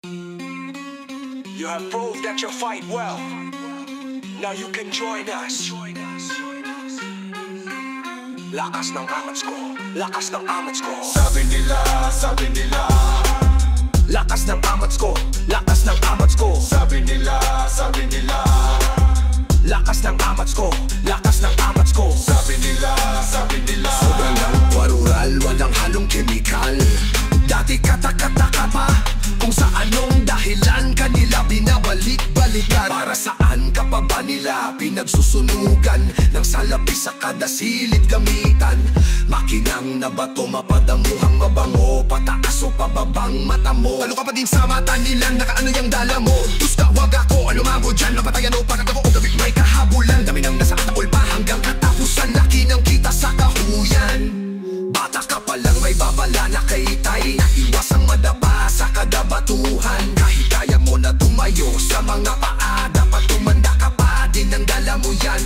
You have proved that you fight well. Now you can join us. Lakas ng amats ko, lakas ng amats ko. Sabi nila, sabi nila. Lakas ng amats ko, lakas ng amats ko. Sabi nila, sabi nila. Lakas ng amats ko, lakas ng amats ko. Sabi nila, sabi nila. Sobrang natural, walang halong kemikal. Dati katakataka pa kung sa anong dahilan kanila binabalik-balikan. Para saan ka pa ba nila pinagsusunugan ng salapi sa kada silid gamitan? Makinang na bato, mapadamuhang mabango, pataas o pababang mata mo. Talo ka pa din sa mata nila, nakaano yung dala mo. Tuska, wag ako, alumamo dyan, napatayan o pagkat ako o gabit may kahabulan. Dami nang nasa kataol pa hanggang katapusan, laki ng kita sa kahuyan. Bata ka pa lang may babala na kay tay, iwasang madapa sa kada batuhan. Kahit kaya mo na tumayo sa mga paa, dapat tumanda ka pa din ang dala mo yan.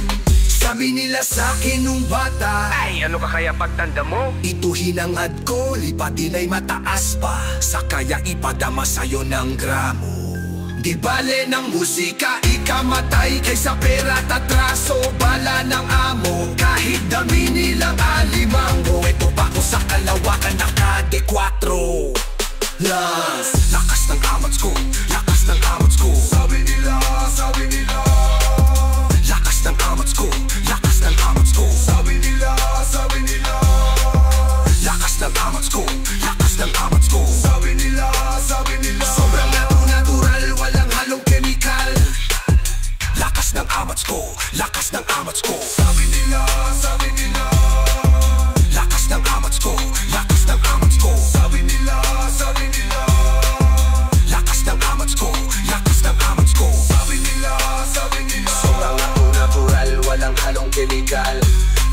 Sabi nila sa'kin nung bata, ay ano ka kaya pagtanda mo? ito hinangad ko, lipatin ay mataas pa, sa kaya ipadama sa'yo ng gramo. Di bale ng musika, ikamatay kaysa pera at atraso. Bala ng amo, kahit dami nilang alimango. Ito pa ko sa kalawakan na kade 4. Lakas ng amats ko, lakas ng amats ko. Sabi nila, sabi nila. Lakas ng amats ko, lakas ng amats ko. Sabi nila, sabi nila. Lakas ng amats ko, lakas ng amats ko. Sabi nila, sabi nila. Sobrang natural, walang halong kemikal. Lakas ng amats ko, lakas ng amats ko. Sabi nila, sabi nila. Lakas ng amats ko, lakas ng amats ko. Sabi nila, sabi nila. Lakas ng amats ko, lakas ng amats ko. Sabi nila, sabi nila. Sobrang natural, walang halong kemikal.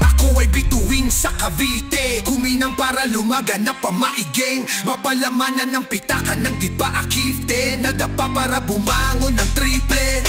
Ako ay bituin sa Cavite, kuminang para lumaganap pa maiging. Mapalamanan ng pitakan ng diba akifte, nadapa para bumangon ng triple.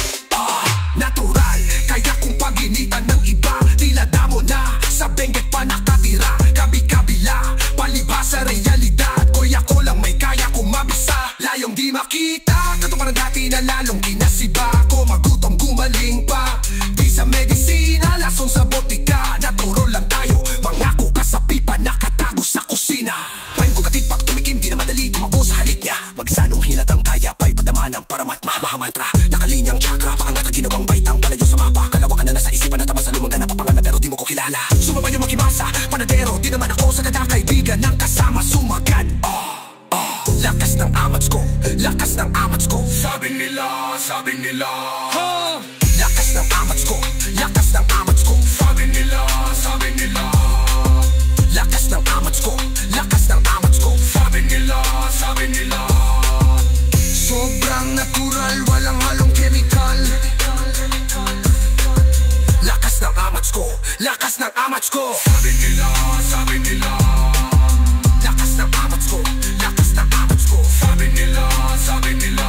Natural, kaya kung paginitan ng iba, tila damo na, sa benggit pa nakatira. Kabi-kabila, palibas sa realidad, ko'y ako lang may kaya kung mabisa. Layong di makita, katupan ng dati na lalong ginasiba ko. Magutom gumaling pa, di sa medisina, lasong sa botika. Naturo lang tayo, mangako ka sa pipa, nakatago sa kusina. Pahin ko katipak, tumikim, di na madali, tumakbo sa halik niya. Magsanong hilatang kaya, pa'y padama ng paramatma. Mahamantra, nakalinyang chakra, paangat at ginawang baitang palayo sa mapa. Kalawa ka na nasa isipan at tama sa lumang ganap, papangalan pero di mo ko kilala. Sumabay yung makibasa, panadero, di naman ako sa kaibigan ng kasama sumagad. Lakas ng amats ko, lakas ng amats ko. Sabi nila, sabi nila. Lakas ng amats ko, lakas ng amats ko. Sabi nila, sabi nila. Lakas ng amats ko, lakas ng amats ko. Sabi nila, sabi nila. Sobrang natural, walang halong kemikal. Lakas ng amats ko, lakas ng amats ko. Sabi nila, sabi nila. Lakas ng amats ko, lakas ng amats ko. Sabi nila, sabi nila.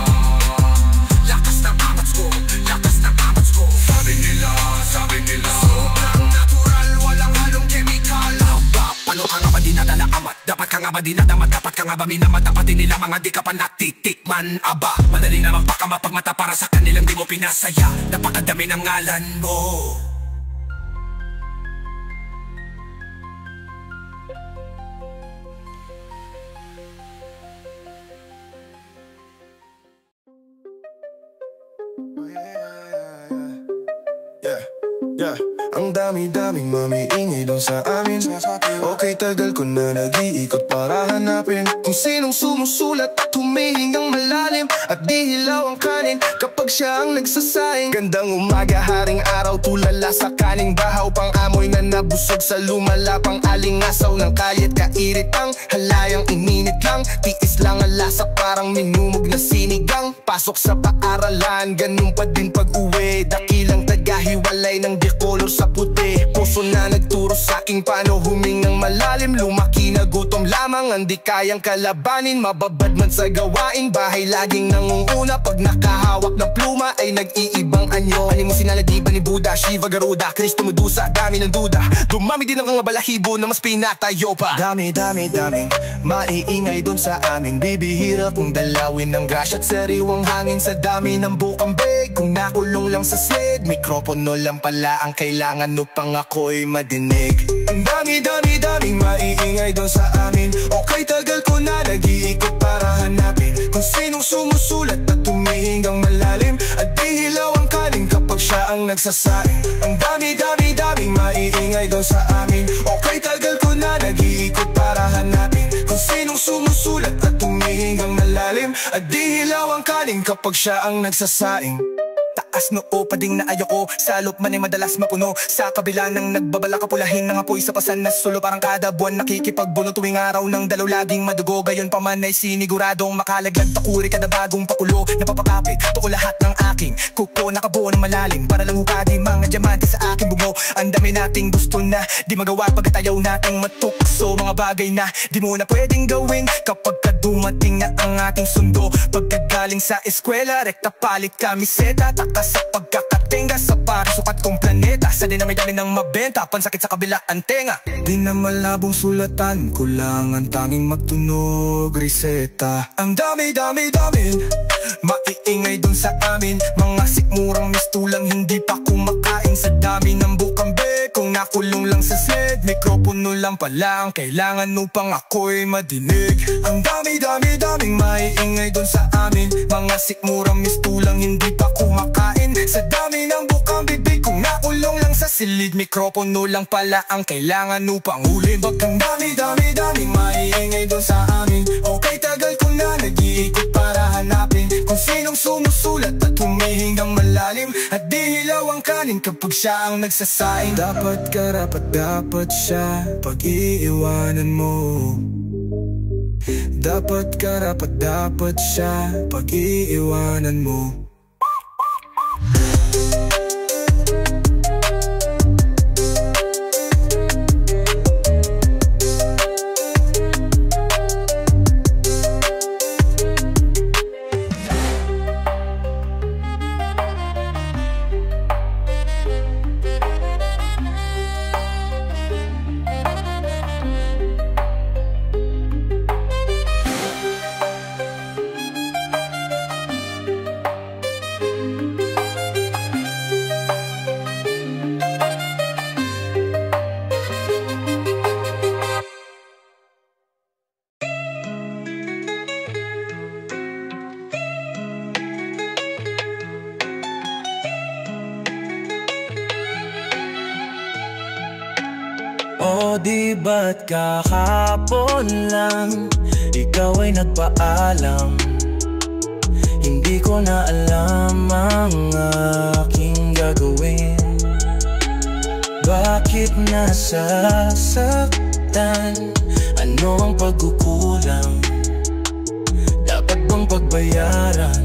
Lakas ng amats ko, lakas ng amats ko. Sabi nila, sabi nila. Sobrang natural, walang halong kemikal. Paano ka nga ba dinadala amat? Dapat ka nga ba dinadamat? Dapat ka nga ba minamat? Dapat din nila mga di ka pa natitikman. Aba, madali na magpakamapagmata para sa kanilang di mo pinasaya. Napakadami ng ngalan mo. Yeah, ang dami-daming mamiingay dun sa amin. Okay, tagal ko na nag-iikot para hanapin kung sinong sumusulat at humihingang malalim at di hilaw ang kanin kapag siya ang nagsasaing. Gandang umaga, haring araw, tulala sa kaning bahaw, pang amoy na nabusog sa lumala, pang alingasaw ng kayat, kairit ang halayang ininit lang. Tiis lang ang lasa, parang minumog na sinigang. Pasok sa paaralan, ganun pa din pag-uwi, dakilang tagahiwalay ng dekolor sa puti. Puso puso na nagturo sa'king paano humingang malalim. Lumaki na gutom lamang ang di kayang kalabanin. Mababad man sa gawain bahay laging nangunguna. Pag nakahawak ng pluma ay nag-iibang anyo. Aling mo sinaladiban ni Buddha, Shiva, Garuda, Kristo, Medusa, dami ng duda. Dumami din ang mga balahibo na mas pinatayo pa. Daming maiingay dun sa amin. Bibihira kung dalawin ng grasya at sariwang hangin. Sa dami ng bukambig kung nakulong lang sa sled. Mikropono lang pala ang kailangan upang ako'y madinig. Ang daming maiingay dun sa amin. Okay, tagal ko na nag-iikot para hanapin kung sinong sumusulat at tumihinggang malalim. At di hilaw ang kanin kapag siya ang nagsasaing. Ang daming maiingay dun sa amin. Okay, tagal ko na nag-iikot para hanapin kung sinong sumusulat at tumihinggang malalim. At di hilaw ang kanin kapag siya ang nagsasaing. Taas noo, pading na ayoko. Salop man ay madalas mapuno. Sa kabila ng nagbabala kapulahin ng apoy sa pasan na sulo. Parang kada buwan nakikipagbuno tuwing araw ng dalaw laging madugo. Gayon pa man ay siniguradong makalaglag. Takuri kada bagong pakulo. Napapakapit, tuko lahat ng aking kuko. Nakabuo ng malalim para lang hukadi mga diamante sa aking bungo. Ang dami nating gusto na di magawa pagkatayaw nating matukso. Mga bagay na di mo na pwedeng gawin kapag dumating na ang ating sundo. Pagkagaling sa eskwela, rekta palit kamiseta. Takas sa pagkakatenga sa parisukat kong planeta. Sa dinami-dami ng mabenta, pansakit sa kabila ang tenga. Di na malabong sulatan, kulang ang tanging magtunog reseta. Ang dami maiingay dun sa amin. Mga sikmurang mistulang hindi pa kumakain. Sa dami ng bukambe kung nakulong lang sa sled. Mikropono lang pala ang kailangan upang ako'y madinig. Ang daming maiingay dun sa amin. Mga sikmurang mistulang hindi pa kumakain. Sa dami ng bukang bibig kung nakulong lang sa silid. Mikropono lang pala ang kailangan upang huli. Bagkang daming maiingay dun sa amin. Okay, tagal ko na nag-iikot para hanapin kung sinong sumusulat at humihinggang malalim. At di hilaw ang kanin kapag siya ang nagsasaing. Dapat karapat dapat siya pag-iiwanan mo. Dapat karapat dapat siya pag-iiwanan mo. O di ba't kahapon lang ikaw ay nagpaalam? Hindi ko na alam ang aking gagawin. Bakit nasasaktan? Ano ang pagkukulang? Dapat bang pagbayaran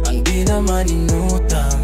ang di naman inutang?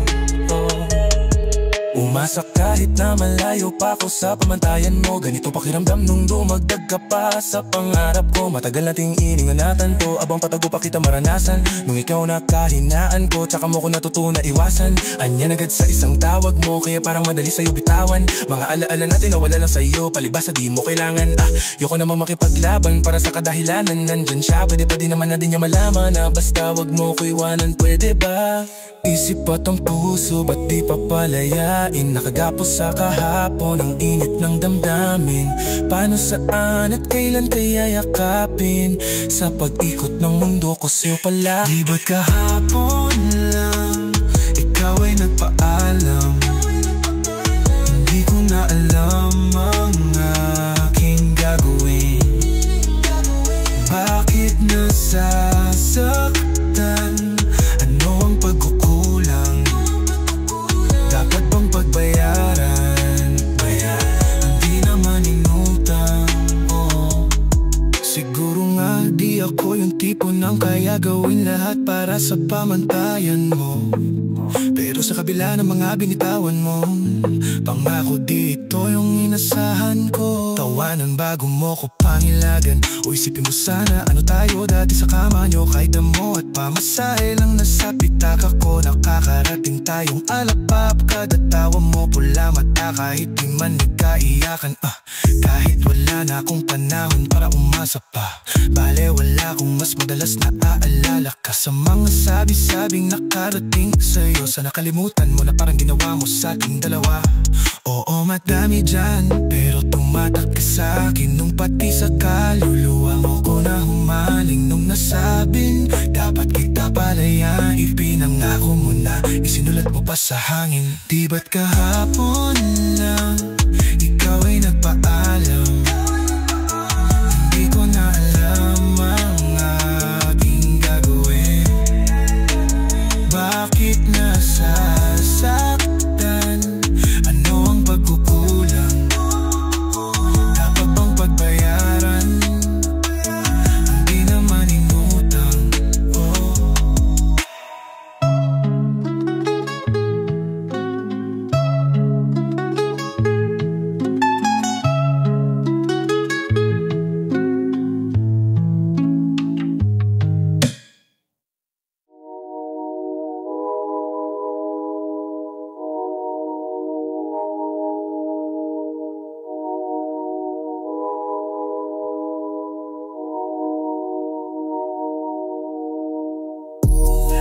Umasa kahit na malayo pa ako sa pamantayan mo. Ganito pakiramdam nung dumagdag ka pa sa pangarap ko. Matagal nating iningatan to, abang patago pa kita maranasan. Nung ikaw nakahinaan ko, tsaka mo ko natutunan iwasan. Anyan agad sa isang tawag mo, kaya parang madali sa'yo bitawan. Mga alaala natin na wala lang sa'yo, palibasa di mo kailangan. Yoko namang makipaglaban para sa kadahilanan. Nandyan siya, pwede pa di naman natin niya malaman na basta wag mo ko iwanan, pwede ba? Isip at ang puso, ba't di papalayain? Nakagapos sa kahapon ang init ng damdamin. Paano, saan at kailan kaya yakapin? Sa pag-ikot ng mundo ko sa'yo pala. Di ba't kahapon lang ikaw ay nagpaalam? Hindi ko na alam ang aking gagawin. Bakit nasasaktan? Ano ang pagkukulang? Dapat bang pagbayaran? Hindi naman inutang. Siguro nga di ako yung tipo ng kaya gawin lahat para sa pamantayan mo. Pero sa kabila ng mga binitawan mo, pangako dito yung inasahan ko. Tawanan bago mo ko pangilagan, o isipin mo sana ano tayo dati sa kama nyo. Kahit damo at pamasahe lang nasa pitaka ko, nakakarating tayong alapap. Kada tawa mo pula mata, kahit di man nagkaiyakan. Kahit wala na akong panahon para umasa pa, bale wala akong mas madalas na aalala ka sa mga sabi-sabing nakarating sa'yo. Sana kalimutan mo na parang ginawa mo sa ating dalawa. Oo, madami dyan, pero tumatak ka sa'kin nung pati sa kaluluwa mo ko na humaling. Nung nasabing dapat kita palayan, ipinangako mo na, isinulat mo pa sa hangin. Di ba't kahapon lang ikaw ay nagpaalam? Hindi ko na alam ang aking gagawin. Bakit nasasaktan? Ano ang pagkukulang? Dapat bang pagbayaran? Hindi naman inutang.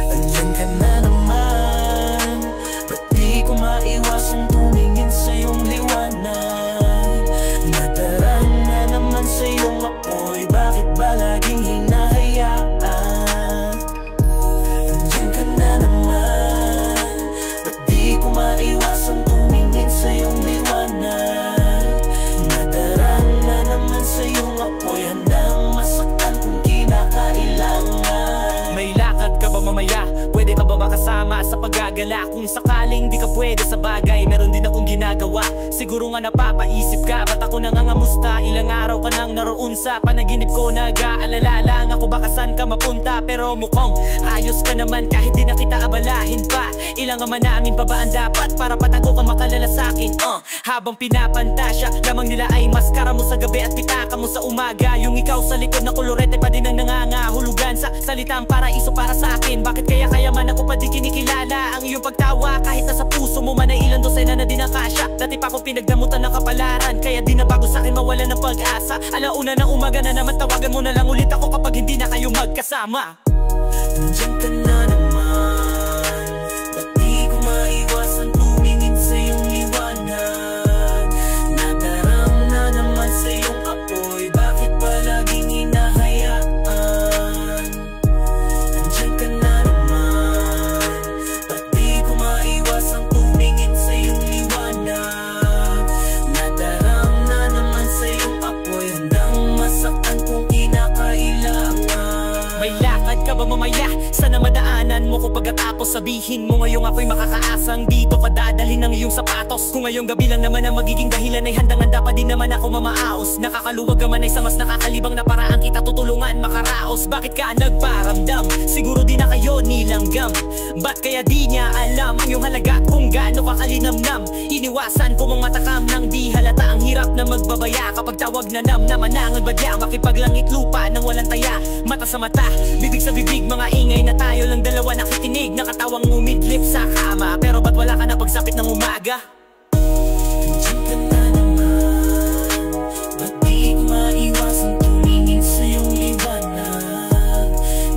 Andyan ka na naman, ba't di ko maiwasang tumingin sa iyong liwanag? Nadaraan na naman sa iyong apoy, bakit ba laging hinahayaan? Andyan ka na naman, ba't di ko maiwasang tumingin sa iyong liwanag? Nadaraan na naman sa iyong apoy, handang masaktan kung kinakailangan. May lakad ka ba mamaya? Pwede ka ba makasama sa paggagala? Kung sakaling di ka pwede sa bagay, meron din akong ginagawa. Siguro nga napapaisip ka, ba't ako nangangamusta? Ilang araw ka nang naroon sa panaginip ko, nag-aalala lang ako baka saan ka mapunta. Pero mukhang ayos ka naman kahit di na kita abalahin pa. Ilang ama namin pa ba ang dapat para patago ka makalala sa'kin? Habang pinapantasya, lamang nila ay maskara mo sa gabi at pitaka mo sa umaga. Yung ikaw sa likod na kolorete pa din ang nangangahulugan sa salitang paraiso para sa akin. Bakit kaya man ako pa di kinikilala? Ang iyong pagtawa kahit nasa puso mo man ay ilang dosena na din nakasya. Dati pa ko pinagdamutan ng kapalaran, kaya di na bago sa'kin mawala ng pag-asa. Alauna ng umaga na naman, tawagan mo na lang ulit ako kapag hindi na kayo magkasama. Nandiyan ka na naman, ba't di ko maiwasan tumingin sa iyong liwanag? Nadaram na naman sa iyong apoy, bakit ba laging hinahayaan? Nandiyan ka na naman, ba't di ko maiwasan tumingin sa iyong liwanag? Nadaram na naman sa iyong apoy, handang masaktan kung kinakailangan. May lakad ka ba mamaya? Sana madaanan mo ko pagkatapos sabihin mo ngayong ako'y makakaasang dito ka dadalhin ng iyong sapatos. Kung ngayong gabi lang naman ang magiging dahilan ay handang-handa pa din naman ako mamaaos. Nakakaluwag ka man ay sa mas nakakalibang na paraan kita tutulungan makaraos. Bakit ka nagparamdam? Siguro di na kayo nilanggam. Ba't kaya di niya alam ang iyong halaga kung gaano ka kalinamnam? Iniwasan ko mong matakam nang di halata ang hirap na magbabaya. Kapag tawag na naman ang badya, makipaglangit lupa nang walang taya. Mata sa mata, bibig sa bibig, mga ingay na tayo lang dalawa nakikinig. Nakatawang umidlip sa kama, pero ba't wala ka na pagsapit ng umaga? Nandiyan ka na naman, ba't di ko maiwasang tumingin sa iyong liwanag?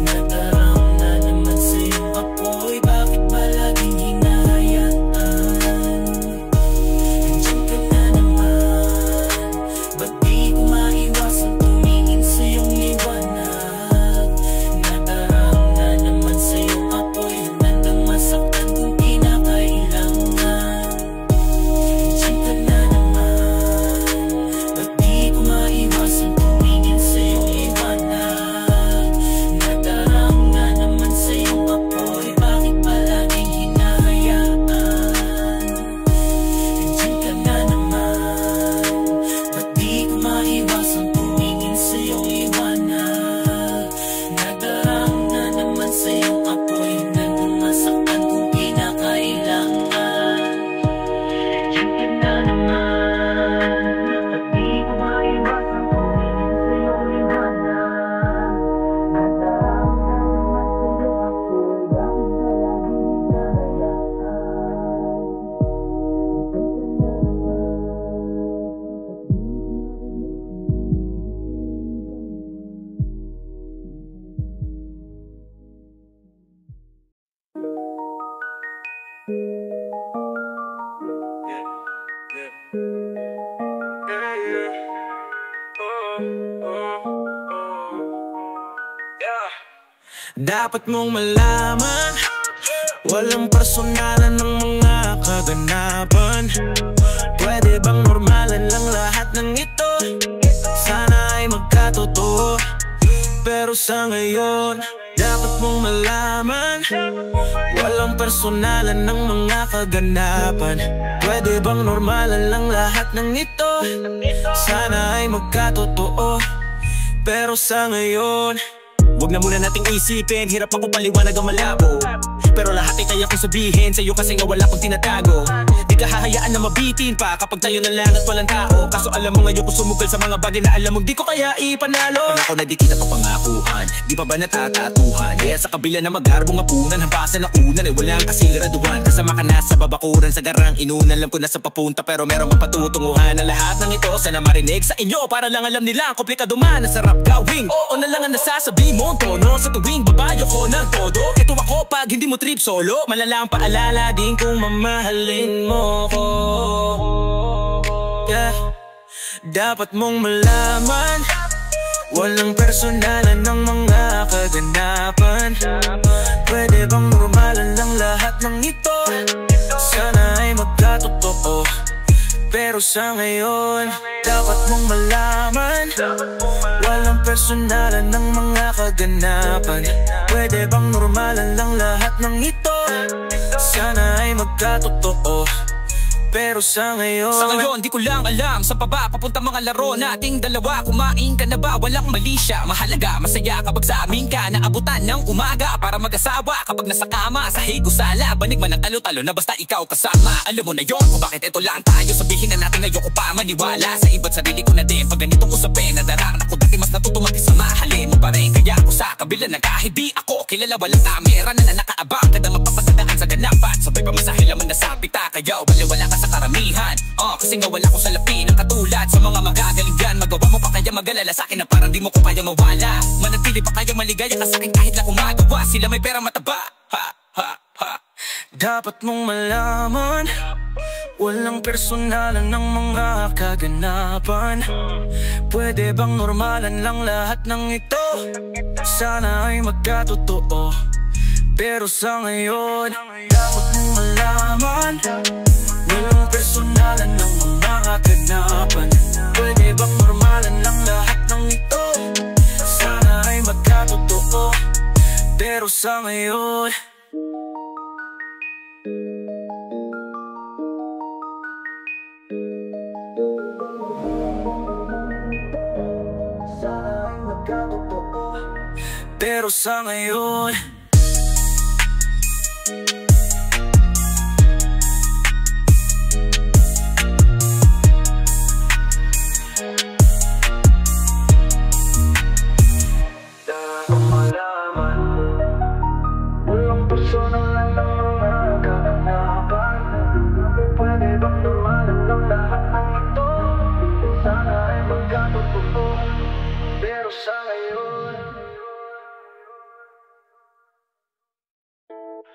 Nadaram na naman sa iyong apoy, bakit ba laging hinahayaan? Nandiyan ka na naman, ba't di ko maiwasang tumingin sa iyong liwanag? Nadaram na naman sa iyong apoy, handang masaktan kung kinakailangan. Dapat mong malaman, walang personalan ng mga kaganapan. Pwede bang normalan lang lahat ng ito? Sana ay magkatotoo. Pero sa ngayon, dapat mong malaman, walang personalan ng mga kaganapan. Pwede bang normalan lang lahat ng ito? Sana ay magkatotoo. Pero sa ngayon, wag na muna nating isipin, hirap ako paliwanag ang malabo. Pero lahat ay kaya kong sabihin sa'yo kasi nga wala kong tinatago. Di ka hahayaan na mabitin pa kapag tayo na lang at walang tao. Kaso alam mo ngayon ko sumugal sa mga bagay na alam mo di ko kaya ipanalo. Pangako na di kita pa pangakuhan, di pa ba natatatuhan? Kaya sa kabila na magarbong apunan, hampasan na unan ay walang kasiguraduhan. Kasama ka na sa babakuran, sa garang inunan. Alam ko na sa papunta pero merong mapatutunguhan. Ang lahat ng ito sana marinig sa inyo para lang alam nila ang komplikado man. Ang sarap gawing oo na lang ang nasasabi mo tono. Sa tuwing babayo ko ng todo, ito ako pag hindi mo trip solo. Malalang paalala din kung mamahalin mo ko. Yeah. Dapat mong malaman, walang personalan ng mga kaganapan. Pwede bang normalan lang lahat ng ito? Sana ay magkatotoo. Pero sa ngayon, dapat mong malaman, walang personalan ng mga kaganapan. Pwede bang normalan lang lahat ng ito? Sana ay magkatotoo. Pero sa ngayon, di ko lang alam sa baba papunta mga laro nating dalawa. Kumain ka na ba? Walang mali siya. Mahalaga, masaya kapag sa amin ka naabutan ng umaga para mag-asawa. Kapag nasa kama, sa higusala, banig man ang talo-talo na basta ikaw kasama. Alam mo na yon kung bakit ito lang tayo. Sabihin na natin ayoko pa maniwala sa iba't sarili ko na din. Pag ganitong usapin, nadaraan ako dati mas natutuwa sa mahalin mo pa rin. Kaya ako sa kabila ng kahit di ako kilala, walang kamera na nakaabang. Kada mapapagdaan sa ganapan, sabay pa masahe laman na sa pita. Kaya wala ka sa karamihan, kasi nga wala ko salapi ng katulad sa mga magagalingan. Magawa mo pa kaya mag-alala sa'kin na parang di mo ko kaya mawala. Manatili pa kaya maligaya ka sa'kin kahit lang umagawa. Sila may pera mataba, ha, ha, ha. Dapat mong malaman, walang personalan ng mga kaganapan. Pwede bang normalan lang lahat ng ito? Sana ay magkatotoo. Pero sa ngayon, dapat mong malaman, walang personalan ng mga kaganapan. Pwede bang normalan lang lahat ng ito? Sana ay magkatotoo. Pero sa ngayon, sana ay magkatotoo. Pero sa ngayon,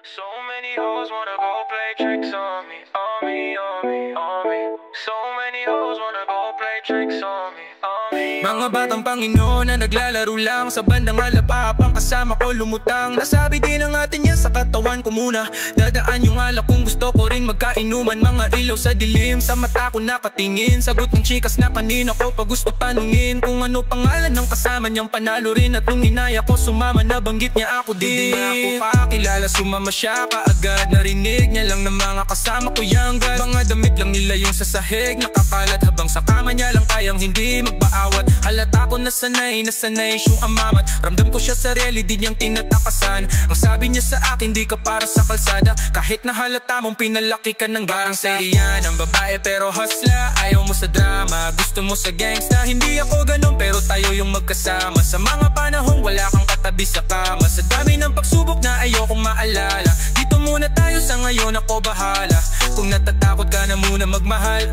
so many hoes wanna go play tricks on me, on me, on me, on me. So many hoes wanna go play tricks on me, on me. Mga batang Panginoon na naglalaro lang sa bandang alapapang kasama ko lumutang. Nasabi din ang atin yan sa katawan ko muna. Dadaan yung alak kung gusto ko rin magkainuman. Mga ilaw sa dilim, sa mata ko nakatingin. Sagot ng chikas na kanina ko pag gusto tanungin kung ano pangalan ng kasama niyang panalo rin. At nung inaya ko sumama nabanggit niya ako din. Di ako pakilala, sumama siya kaagad. Narinig niya lang ng mga kasama ko yanggad. Mga damit lang nila yung sa sahig nakakalat, habang sa kama niya lang kayang hindi magbaawat. Halata ko nasanay siyang amamat. Ramdam ko siya sarili din niyang tinatakasan. Ang sabi niya sa akin di ka para sa kalsada. Kahit na halata mong pinalaki ka ng garang sa iyan ang babae pero hustla. Ayaw mo sa drama, gusto mo sa gangsta. Hindi ako ganun pero tayo yung magkasama. Sa mga panahong wala kang katabi sa kama. Sa dami ng pagsubok na ayokong maalala. Dito muna tayo sa ngayon, ako bahala. Kung natatakot ka na muna magmahal,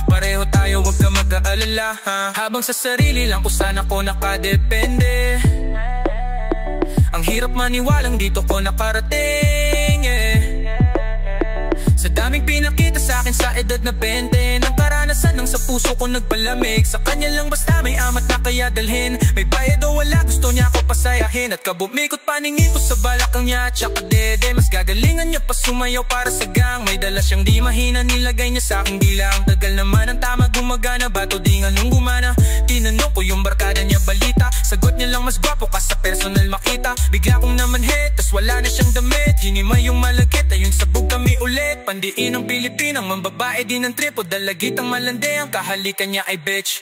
pareho tayo wag ka mag-aalala, habang sa sarili lang kung saan ako nakadepende. Ang hirap maniwalang dito ko nakarating, daming pinakita sa akin sa edad na 20. Nang karanasan ng sa puso ko nagpalamig. Sa kanya lang basta may amat na kaya dalhin. May bayad o wala, gusto niya ako pasayahin. At kabumikot paningin ko sa balakang niya at saka dede. Mas gagalingan niya pa sumayaw para sa gang. May dala siyang di mahina, nilagay niya sa aking bilang. Tagal naman ang tama, gumagana ba to di nga nung gumana. Tinanong ko yung barkada niya balita. Sagot niya lang mas gwapo ka sa personal makita. Bigla kong naman hit, tas wala na siyang damit. Hinimay yung malagkit, ayun sabog kami ulit. Pandiin ang Pilipinang, mambabae din ang tripo. Dalagit ang malandi, ang kahalikan niya ay bitch.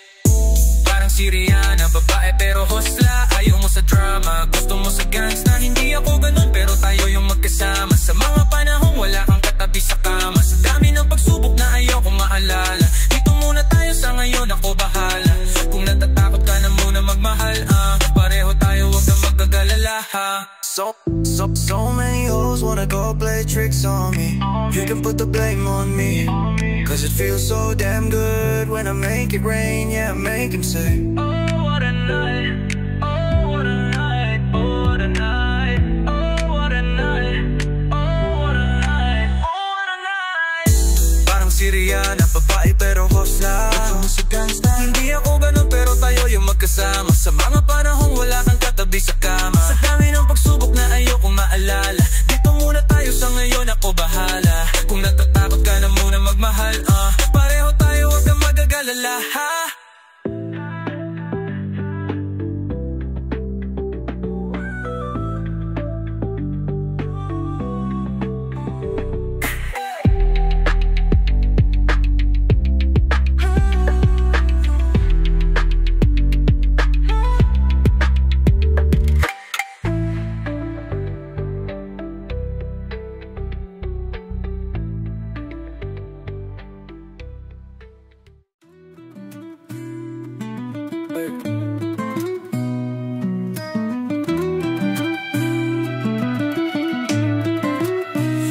Parang si Rihanna, babae pero hosla. Ayaw mo sa drama, gusto mo sa gangsta. Hindi ako ganun pero tayo yung magkasama. Sa mga panahong wala kang katabi sa kama. Sa dami ng pagsubok na ayaw kong maalala. Dito muna tayo sa ngayon, ako bahala. Kung natatakot ka na muna magmahal, pareho tayo, huwag na magagalala, ha. So many hoes wanna go play tricks on me. You can put the blame on me, cause it feels so damn good when I make it rain, yeah, make him say, Oh, what a night. Oh, what a night. Oh, what a night. Oh, what a night. Oh, what a night. Oh, what a night. parang si Rihanna, babae pero hosla. Gusto mo sa gangsta, Hindi ako ganun pero tayo yung magkasama. Sa mga panahong wala kang katabi sa kama. Sa dami ng pagsubok na ayokong maalala. Dito muna tayo sa ngayon, ako bahala. Kung natatakot ka na muna magmahal, pareho tayo, huwag na magagalala, ha.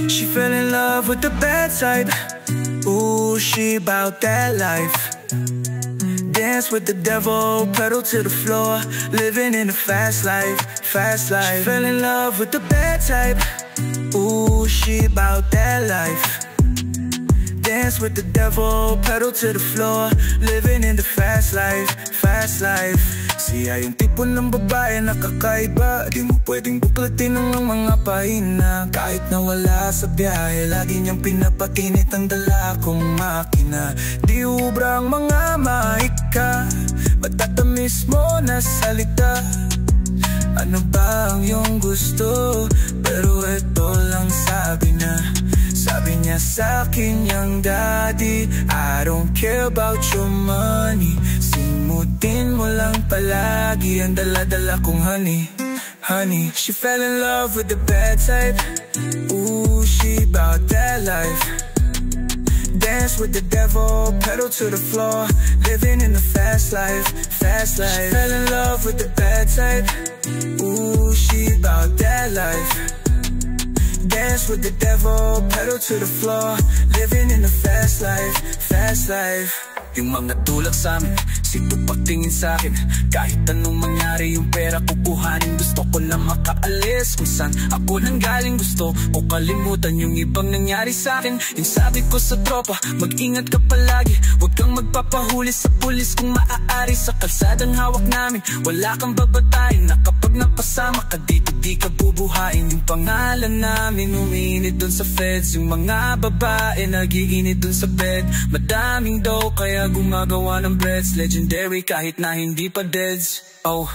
she fell in love with the bad side. Ooh, she bout that life. Dance with the devil, pedal to the floor. Living in the fast life, fast life. She fell in love with the bad type. Ooh, she bout that life. Dance with the devil, pedal to the floor. Living in the fast life, fast life. Siya yung tipo ng babae na kakaiba. Di mo pwedeng buklatin ng mga pahina. Kahit na wala sa biyahe, lagi niyang pinapatinit ang dala kong makina. Di ubra ang mga maika, matatamis mo na salita. Ano ba ang iyong gusto? Pero ito lang sabi na. Sabi niya sa'kin yung daddy, I don't care about your money. Simutin mo lang palagi ang dala-dala kong honey, honey. She fell in love with the bad type. Ooh, she bout that life. Dance with the devil, pedal to the floor. Living in the fast life, fast life. She fell in love with the bad type. Ooh, she bout that life. Dance with the devil, pedal to the floor. Living in the fast life, fast life. Yung mga tulak sa'min, sito pagtingin sa'kin. Kahit anong mangyari, yung pera kukuhanin. Gusto ko lang makaalis kung saan ako nang galing. Gusto ko kalimutan yung ibang nangyari sa'kin. Yung sabi ko sa tropa, mag-ingat ka palagi. Huwag kang magpapahuli sa pulis kung maaari. Sa kalsadang hawak namin, wala kang babatayin. Na kapag napasama ka dito, di ka bubuhain. Yung pangalan namin umiinit dun sa feds. Yung mga babae nagiinit dun sa bed. Madaming daw kaya gumagawa ng breads. Legendary kahit na hindi pa deads. Oh,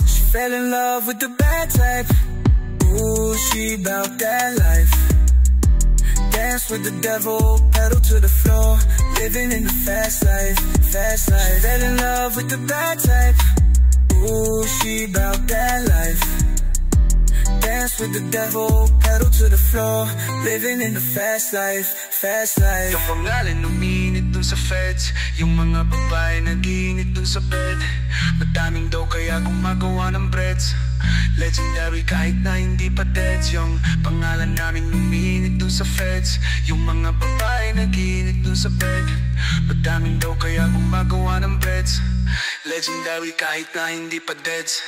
she fell in love with the bad type. Ooh, she bout that life. Dance with the devil, pedal to the floor. Living in the fast life, fast life. She fell in love with the bad type. Ooh, she bout that life. Dance with the devil, pedal to the floor. Living in the fast life, fast life. Yung pangalan uminit dun sa feds. Yung mga babae nag-iinit dun sa bed. Madaming daw kaya gumagawa ng breads. Legendary kahit na hindi pa deads. Yung pangalan namin uminit dun sa feds. Yung mga babae nag-iinit dun sa bed. Madaming daw kaya gumagawa ng breads. Legendary kahit na hindi pa deads.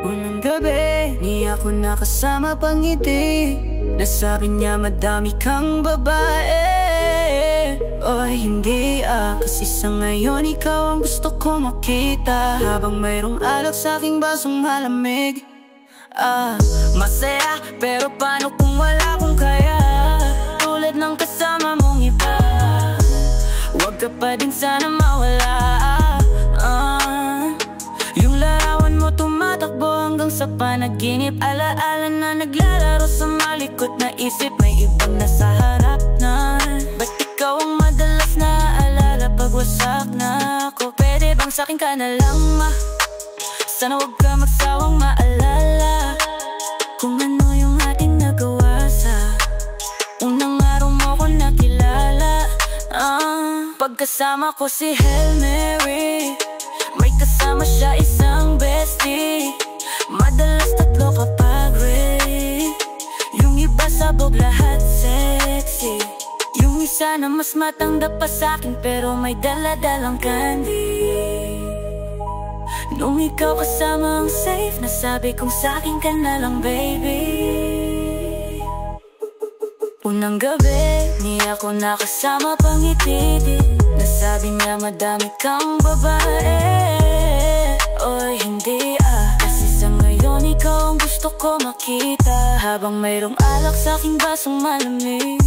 Unang gabi, di ako nakasama pangiti. Nasabi niya madami kang babae. Oy, hindi kasi sa ngayon ikaw ang gusto ko makita. Habang mayroong alak sa aking basong malamig. Masaya, pero paano kung wala kong kaya? Tulad ng kasama mong iba, huwag ka pa din sana mawala. Yung larawan mo tumatakbo hanggang sa panaginip. Alaala na naglalaro sa malikot na isip. May ibang nasa harap na. Ba't ikaw ang madalas na alala pag wasak na ako? Pwede bang sa'kin ka na lang, ma? Sana huwag ka magsawang maalala kung ano yung ating nagawa sa unang araw mo ko nakilala. Pagkasama ko si Hail Mary, may kasama siya isang bestie. Madalas tatlo kapag ready. Yung iba sabog lahat sexy. Yung isa na mas matanda pa sa'kin pero may dala-dalang candy. Nung ikaw kasama ang safe, nasabi kong sa'kin ka na lang baby. Unang gabi, di ako nakasama pangiti. Nasabi niya madami kang babae. Oy, hindi kasi sa ngayon ikaw ang gusto ko makita. Habang mayroong alak sa aking basong malamig.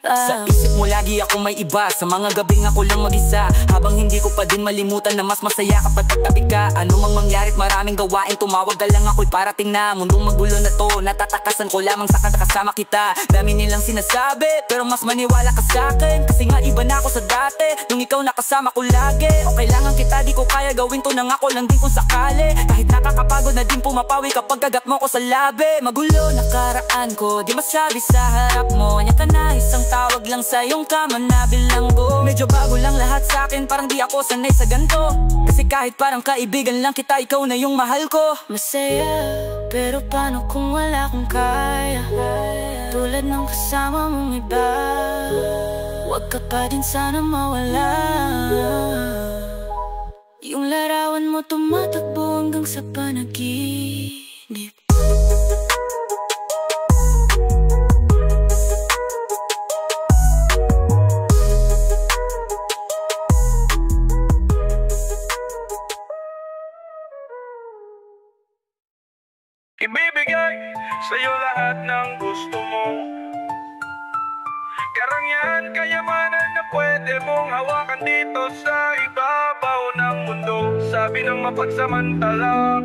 Sa isip mo lagi ako may iba. Sa mga gabing ako lang mag-isa. Habang hindi ko pa din malimutan na mas masaya kapag katabi ka. Ano mang mangyarit maraming gawain, tumawag na lang ako'y parating na. Mundong magulo na to, natatakasan ko lamang sa kasama kita. Dami nilang sinasabi, pero mas maniwala ka sa'kin. Kasi nga iba na ako sa dati, nung ikaw nakasama ko lagi. O kailangan kita, di ko kaya gawin to nang ako lang din kung sakali. Kahit nakakapagod na din pumapawi kapag kagat mo ko sa labi. Magulo nakaraan ko, di masabi sa harap mo. Anya ka na isang tawag lang sa iyong kama na bilanggo. Medyo bago lang lahat sa'kin, parang di ako sanay sa ganto. Kasi kahit parang kaibigan lang kita, ikaw na yung mahal ko. Masaya, pero paano kung wala kong kaya? Tulad ng kasama mong iba, huwag ka pa din sana mawala. Yung larawan mo tumatakbo hanggang sa panaginip. Ibibigay sa'yo lahat ng gusto mo. Karangyaan, kayamanan na pwede mong hawakan dito sa ibabaw ng mundo. Sabi ng mapagsamantala,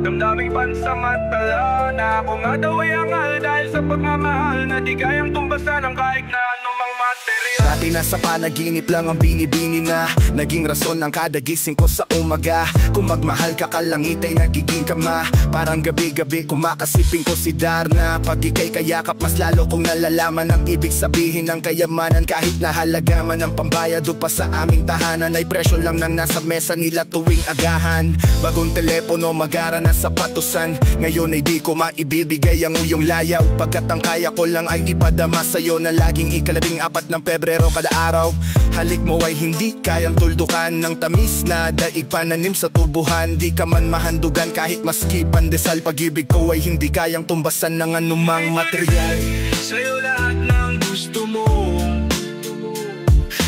damdaming pansamantala, na ako nga daw ay angal dahil sa pagmamahal na di kayang tumbasan ng kahit na anumang material. Dati nasa panaginip lang ang binibini na naging rason ng kada gising ko sa umaga. Kung magmahal ka kalangit ay nagiging kama. Parang gabi-gabi kumakasipin ko si Darna. Pag ika'y kayakap mas lalo kong nalalaman ang ibig sabihin ng kayamanan. Kahit na halaga man ang pambayad o pa sa aming tahanan, ay presyo lang nang nasa mesa nila tuwing agahan. Bagong telepono magara na sa patusan. Ngayon ay di ko maibibigay ang uyong layaw, pagkat ang kaya ko lang ay ipadama sa'yo na laging ika-14 ng Pebrero kada araw. Halik mo ay hindi kayang tuldukan ng tamis na daig pananim sa tubuhan. Di ka man mahandugan kahit maski pandesal. Pag-ibig ko ay hindi kayang tumbasan ng anumang material. Sa'yo lahat ng gusto mo.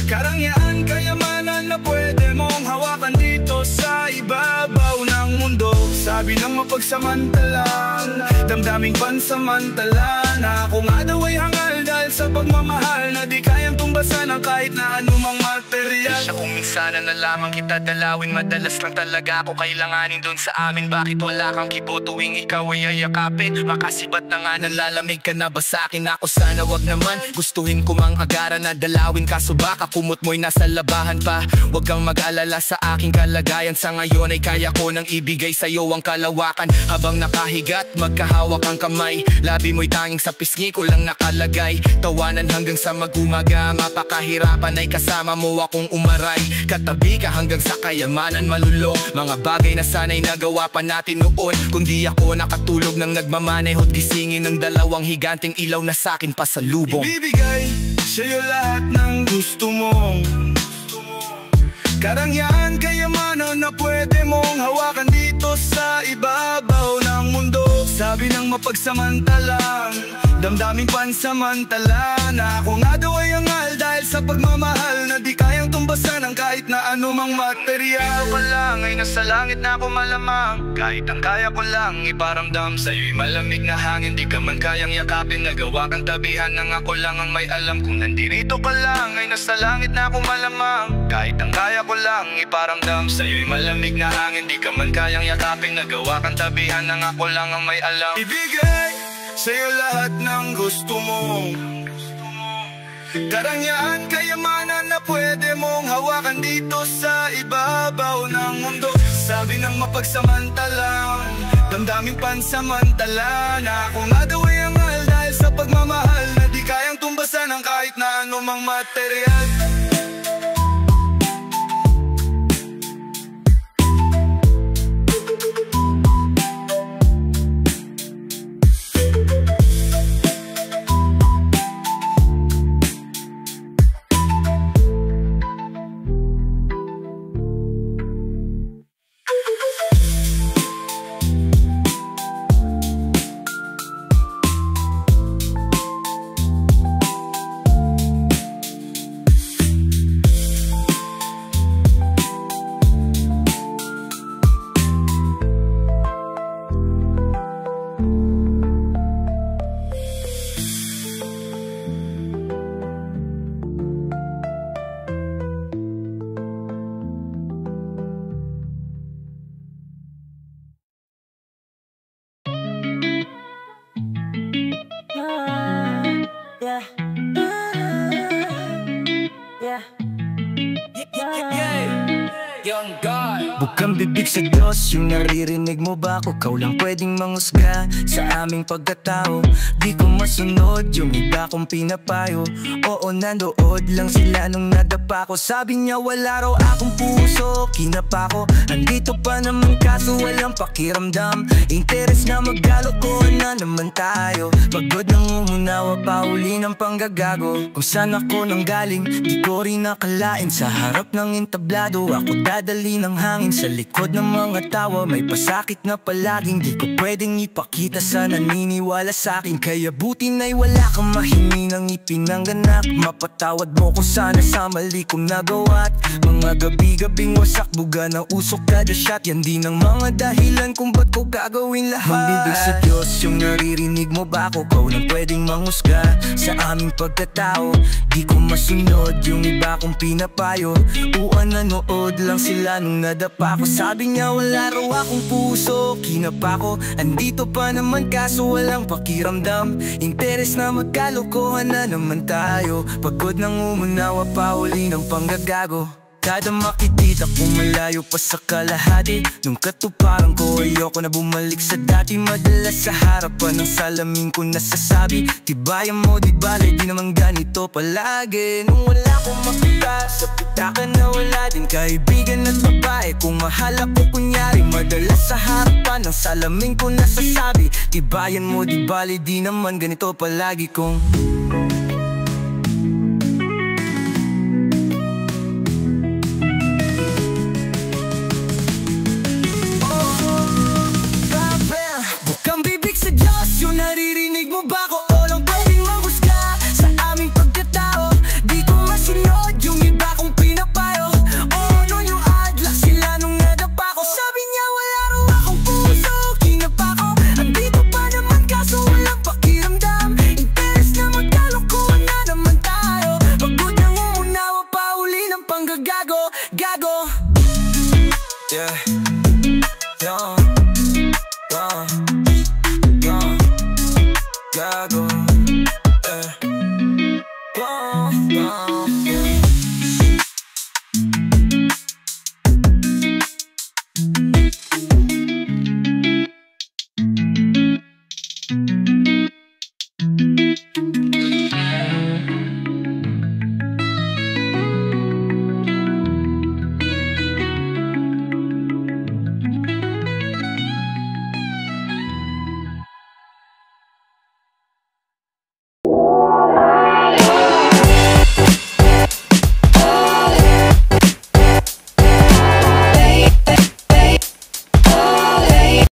Karangyaan, kayamanan na pwede mong hawakan dito sa ibabaw ng mundo. Sabi ng mapagsamantala, damdaming pansamantala, na ako nga daw ay hangal dahil sa pagmamahal na di kayang tumbasan ng kahit na anumang material. Siya kung minsan na lamang kita dalawin, madalas lang talaga ako kailanganin dun sa amin. Bakit wala kang kibo tuwing ikaw ay ayakapin? Makasibat na nga nalalamig ka na ba sa'kin? Ako sana wag naman, gustuhin ko mang agaran na dalawin, kaso baka kumot mo'y nasa labahan pa. Huwag kang mag-alala sa aking kalagayan, sa ngayon ay kaya ko nang ibigay sa'yo ang kalawakan. Habang nakahigat, magkahawak ang kamay, labi mo'y tanging sa pisngi ko lang nakalagay. Tawanan hanggang sa mag-umaga, mapakahirapan ay kasama mo akong umaray. Katabi ka hanggang sa kayamanan malulo, mga bagay na sana'y nagawa pa natin noon. Kundi ako nakatulog nang nagmamaneho't gisingin ng dalawang higanting ilaw na sa'kin pasalubong. Ibibigay sa'yo lahat ng gusto mo. Karangyaan, kayamanan na pwede mong hawakan dito sa ibabaw na Sabi ng mapagsamantalang damdaming pansamantala na ako nga daw ay angal dahil sa pagmamahal na di kayang tumbasan ng kahit na anumang material. Ikaw pa lang ay nasa langit na ako malamang, kahit ang kaya ko lang iparamdam sa'yo'y malamig na hangin. Di ka man kayang yakapin, nagawa kang tabihan ng ako lang ang may alam. Kung nandito ka lang ay nasa langit na ako malamang, kahit ang kaya ko lang iparamdam sa'yo'y malamig na hangin. Di ka man kayang yakapin, nagawa kang tabihan ng ako lang ang may alam. Ibigay sa'yo lahat ng gusto mo, karangyaan, kayamanan na pwede mong hawakan dito sa ibabaw ng mundo. Sabi ng mapagsamantalang damdaming pansamantala na ako nga daw ay angal dahil sa pagmamahal na di kayang tumbasan ng kahit na anumang material. Bukang bibig sa Diyos, yung naririnig mo ba ako? Ikaw lang pwedeng mangusga sa aming pagkatao. Di ko masunod yung iba kong pinapayo. Oo, nandood lang sila nung nadapa ko. Sabi niya wala raw akong puso, kinapa ko. Andito pa naman kaso walang pakiramdam. Interes na magkalokohan na naman tayo. Pagod nang umunawa pa uli ng panggagago. Kung saan ako nanggaling, di ko rin nakalain. Sa harap ng entablado, ako dadali ng hangin. Sa likod ng mga tawa, may pasakit na palaging di ko pwedeng ipakita sa naniniwala sa akin. Kaya buti na'y wala kang mahiningang ipinanganak. Mapatawad mo ko sana sa mali kong nagawa't mga gabi-gabing wasak buga ng usok kada shot. Yan din ang mga dahilan kung ba't ko gagawin lahat. Magbibig sa Diyos, yung naririnig mo ba ako? Ikaw lang pwedeng mangusga sa aming pagkatao. Di ko masunod yung iba kong pinapayo. Uwan, nanood lang sila nung nadapa ko. Sabi niya wala raw akong puso, kinapa ko. Andito pa naman kaso walang pakiramdam. Interes na magkalokohan na naman tayo. Pagod nang umunawa pa uli ng panggagago. Kada makikita kong malayo pa sa kalahati. Nung katuparan ko ayoko na bumalik sa dati. Madalas sa harapan ng salamin ko nasasabi, tibayan mo di bale, di naman ganito palagi. Nung wala akong makita sa pitaka na wala din kaibigan at babae. Kung mahal ako kunyari, madalas sa harapan ng salamin ko nasasabi, tibayan mo di bale, di naman ganito palagi. Kung naririnig mo ba ako? O lang pwedeng mahusga sa aming pagkatao. Di ko masunod yung iba kong pinapayo. O ano yung adla sila nung nadapa ko. Sabi niya wala raw akong puso, kinapa ko. Andito pa naman kaso walang pakiramdam. Interes na magkalokohan na naman tayo. Pagod nang umunawa pa uli ng panggagago. Gago. Yeah.